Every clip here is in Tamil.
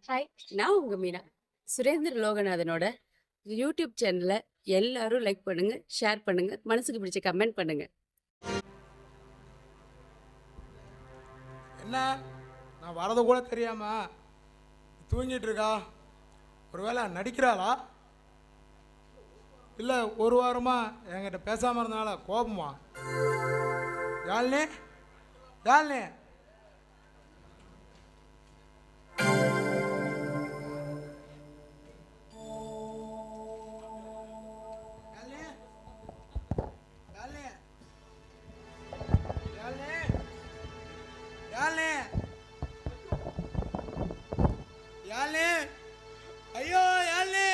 ஹாய், நான் உங்க மீனா. சுரேந்தர் லோகநாதனோட யூடியூப் சேனலை எல்லாரும் லைக் பண்ணுங்க, ஷேர் பண்ணுங்க, மனசுக்கு பிடிச்ச கமெண்ட் பண்ணுங்க. என்ன நான் வரது கூட தெரியாம தூங்கிட்டு இருக்கா? ஒருவேளை நடிக்கிறாளா? இல்லை ஒரு வாரமா என்கிட்ட பேசாமல் இருந்தனால கோபமா? யாழ்னே யாழ்னே யாழ்னே ஐயோ யாழ்னே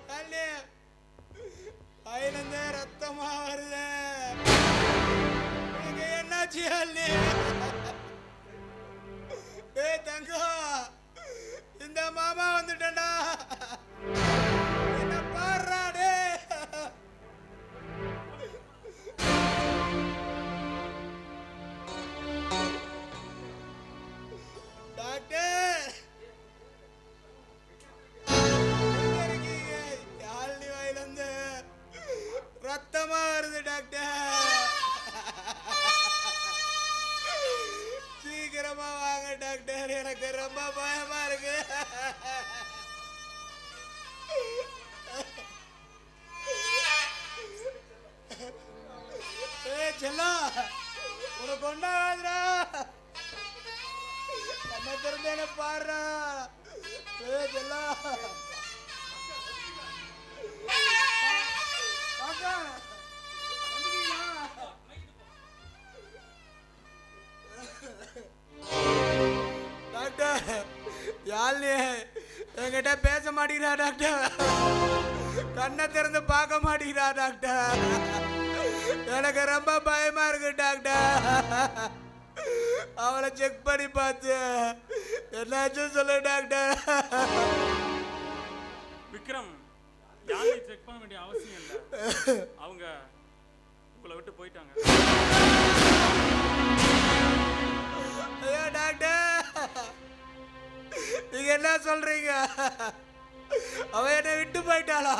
யாழ்னே வாயிலிருந்து ரத்தமா வருது. எனக்கு என்னாச்சு யாழ்னே? ஏய் தங்கம், இந்த மாமா வந்துட்டேன்டா, என்ன பாடுறா டே. டாக்டர் எங்க இருக்கீங்க? யாழ்னி வாயிலிருந்து ரத்தமா வருது டாக்டர், சீக்கிரமா வாங்க டாக்டர், எனக்கு ரொம்ப பயமா இருக்கு. ஏய் செல்லம், உனக்கு ஒண்ணாகாதுடா, கண்ணை திறந்தேன்னு பாடுறா. ஏய் செல்லம், பாப்பா, வந்துட்டீங்களா? டாக்டர் யாழ்னி என்கிட்ட பேச மாட்டேங்கிறா டாக்டர், கண்ணை திறந்து பார்க்க மாட்டேங்கிறா டாக்டர், எனக்கு ரொம்ப பயமா இருக்கு டாக்டர். அவளை செக் பண்ணி பார்த்து என்னாச்சும் சொல்லு டாக்டர். விக்ரம், யாரையும் செக் பண்ண வேண்டிய அவசியம் இல்லை, அவங்க உங்களை விட்டு போயிட்டாங்க. ஐயோ டாக்டர், நீங்க என்ன சொல்றீங்க? அவ என்னை விட்டு போயிட்டாளா?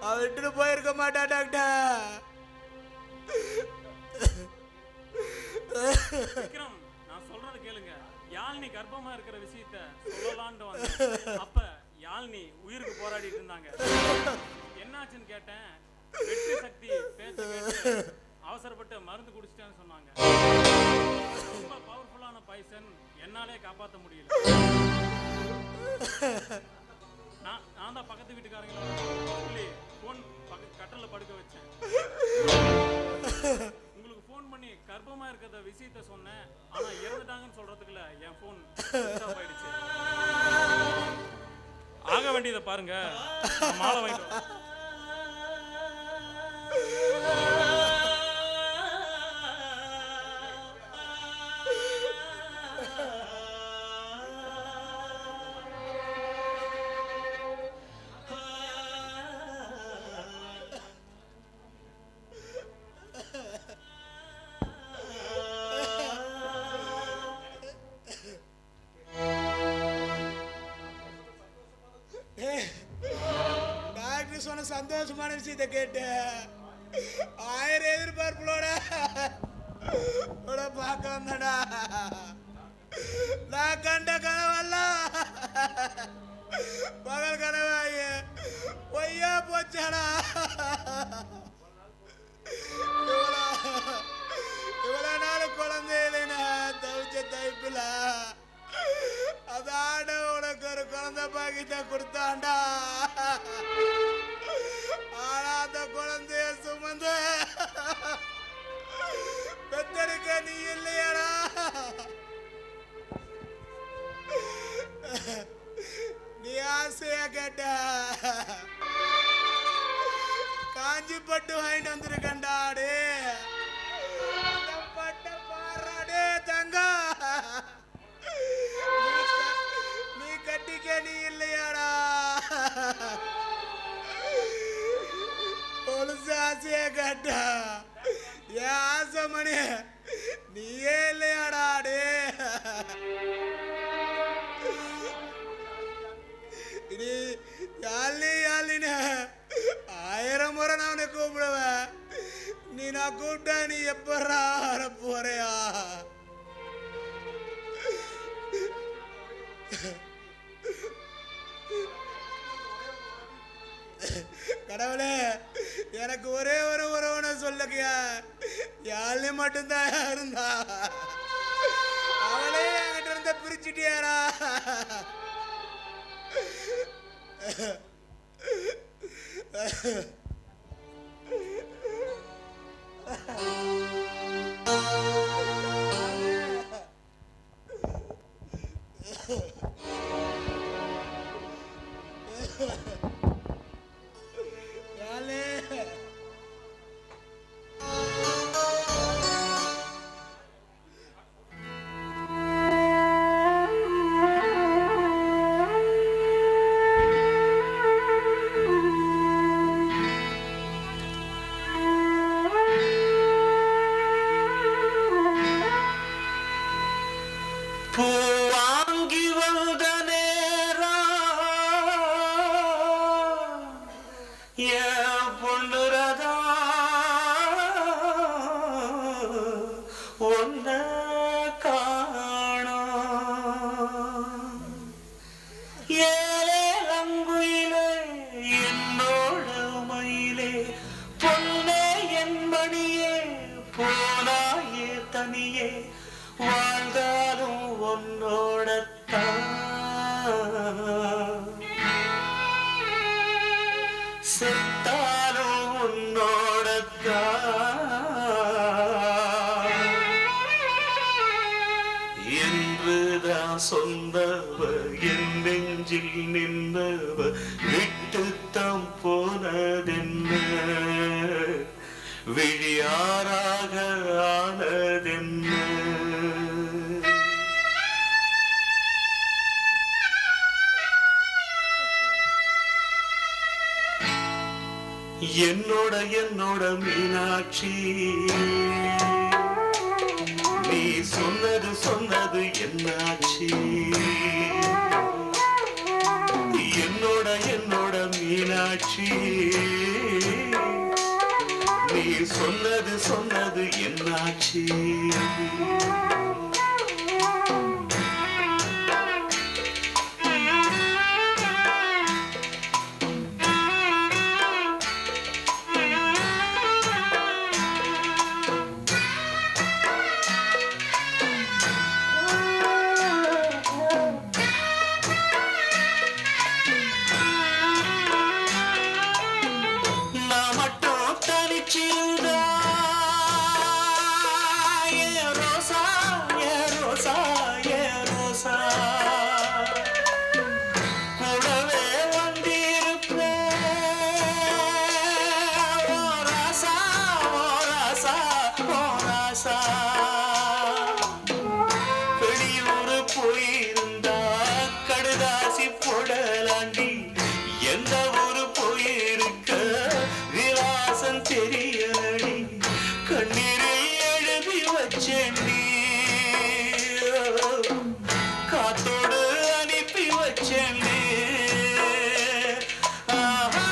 அவ விட்டுட்டு போயிருக்க மாட்டா டாக்டர். விக்ரம், நான் சொல்றத கேளுங்க. யாழ்னி கர்ப்பமா இருக்கிற விஷயத்த சொல்லலான்ட்டு வந்தேன். அப்ப யாழ்னி உயிருக்கு போராடிட்டு இருந்தாங்க. என்னாச்சுன்னு கேட்டேன். வெற்றி சக்தி பேச்ச கேட்டு அவசரப்பட்டு மருந்து குடிச்சிட்டேன்னு சொன்னாங்க. ரொம்ப பவர்ஃபுல்லான பைசன், என்னாலே காப்பாற்ற முடியல. நான் தான் பக்கத்து வீட்டுக்காரங்களோட சொல்லி ஃபோன் கட்டல படுக்க வச்சேன். உங்களுக்கு ஃபோன் பண்ணி கர்ப்பமா இருக்கிற விஷயத்த சொன்னேன். ஆனா இறந்துட்டாங்கன்னு சொல்றதுக்குள்ள என் ஃபோன் ஆயிடுச்சு. ஆக வேண்டியதை பாருங்க. மாலை வாங்கிட்டு டாக்டர் சொன்ன சந்தோஷமான விஷயத்தை கேட்டு 1000 எதிர்பார்ப்புகளோட பார்க்க வந்தடா. நான் கண்ட கனவெல்லாம் பகல் கனவாயி பொய்யா போச்சாடா. இவ்வளோ நாள் குழந்தையில தவிச்ச தைப்பில் அதான உனக்கு ஒரு குழந்தை பாக்கிட்ட கொடுத்தாண்டா. ஆனா அந்த குழந்தைய சுமந்து பெத்தெடுக்க நீ இல்லையாடா. நீ ஆசையா கேட்ட காஞ்சி பட்டு வாங்கிட்டு வந்திருக்கண்டாடே. பட்ட பாடுறாடே தங்கா, நீ கட்டிக்க நீ இல்லையாடா. பொழுது ஆசையா கேட்டா என் ஆசை மணி நீயே இல்லையாடா டே. எப்படா வர போறியா? கடவுளே, எனக்கு ஒரே ஒரு உறவுன சொல்லுக்கியா, யாழ்னி மட்டும்தான் இருந்தா, அவளே என்கிட்ட இருந்த பிரிச்சுட்டியாரா? பூவாங்கி வந்த நேரம் என் பொண்ணுரதா ஒன்ன காணோம். ஏலே அங்குயிலே என்னோட மயிலே பொன்னே என் மணியே போனாயே தனியே வாழ்ந்தாலும் உன்னோடத்தான் செத்தாலும் உன்னோடத்தான் என்றுதான் சொன்னவ என் நெஞ்சில் நின்றவ விட்டுத்தான் போனதென்ன விழியாராக ஆனதென்ன. என்னோட மீனாட்சி, நீ சொன்னது என்னாச்சு? என்னோட மீனாட்சி, நீ சொன்னது என்னாச்சு? நான் மட்டும் தனிச்சிருந்தா ஏன் ரோசா, ஏன் ரோசா, ஏன் ரோசா கூடவே வந்திருப்பேன். ஓ ராசா, ஓ ராசா, ஓ ராசா. வெளியூர் போயிருந்தா கடுதாசி போடலாண்டி, எந்த ஊரு போயிருக்க விலாசம் தெரியலடி, கண்ணீரில் எழுதி வச்சேன்டி, காத்தோடு அனுப்பி வச்சேன்டி. ஆஹா,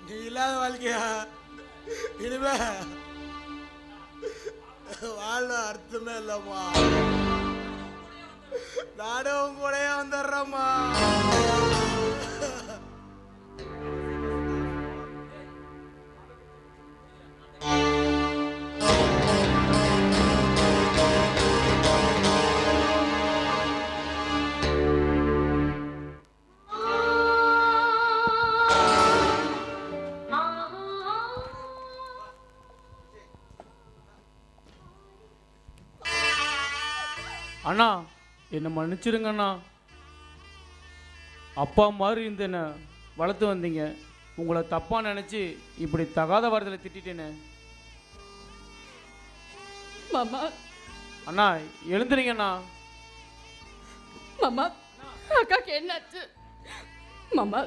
நீ இல்லாத வாழ்க்கையா இனிமே வாழ அர்த்தமே இல்லம்மா. நானும் உங்க கூடயே வந்துடுறேம்மா. அண்ணா, என்னை மன்னிச்சிருங்க அண்ணா. அப்பா மாதிரி இந்த என்னை வளர்த்து வந்தீங்க. உங்களை தப்பாக நினச்சி இப்படி தகாத வார்த்தையில் திட்டிட்டேனே. மாமா அண்ணா எழுந்துறீங்க அண்ணா. மாமா அக்காக்கு என்னாச்சு மாமா?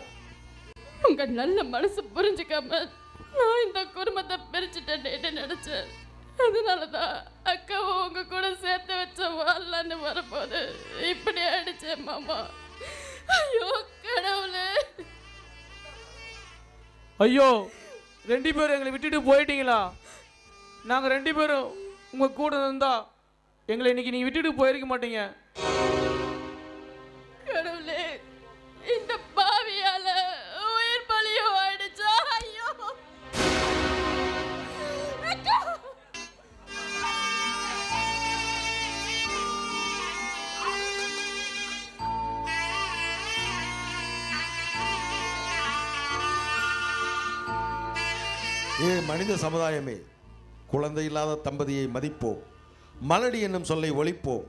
உங்க நல்ல மனசு புரிஞ்சுக்காம நான் இந்த குடும்பத்தை பிரிச்சுட்டேன்னு நினைச்சேன். அதனாலதான் அக்காவை உங்க கூட சேர்த்து வச்ச வாழலான்னு வரும்போது இப்படி ஆயிடுச்சேன் மாமா. ஐயோ கடவுளே! ஐயோ, 2 பேரும் எங்களை விட்டுட்டு போயிட்டீங்களா? நாங்கள் 2 பேரும் உங்கள் கூட இருந்தா எங்களை இன்னைக்கு நீங்கள் விட்டுட்டு போயிருக்க மாட்டீங்க. கடவுளே, இந்த பாவியால உயிர் பலியோ ஆயிடுச்சா? ஐயோ அக்கா! மனித சமுதாயமே, குழந்தை இல்லாத தம்பதியை மதிப்போம், மலடி என்னும் சொல்லை ஒழிப்போம்,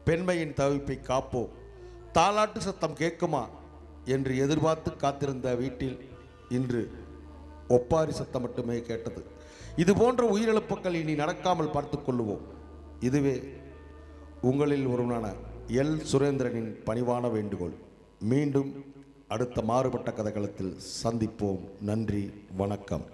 பெண்மையின் தவிப்பை காப்போம். தாலாட்டு சத்தம் கேட்குமா என்று எதிர்பார்த்து காத்திருந்த வீட்டில் இன்று ஒப்பாரி சத்தம் மட்டுமே கேட்டது. இது போன்ற உயிரிழப்புகள் இனி நடக்காமல் பார்த்து கொள்ளுவோம். இதுவே உங்களில் ஒருவனான எல் சுரேந்திரனின் பணிவான வேண்டுகோள். மீண்டும் அடுத்த மாறுபட்ட கதைகளத்தில் சந்திப்போம். நன்றி, வணக்கம்.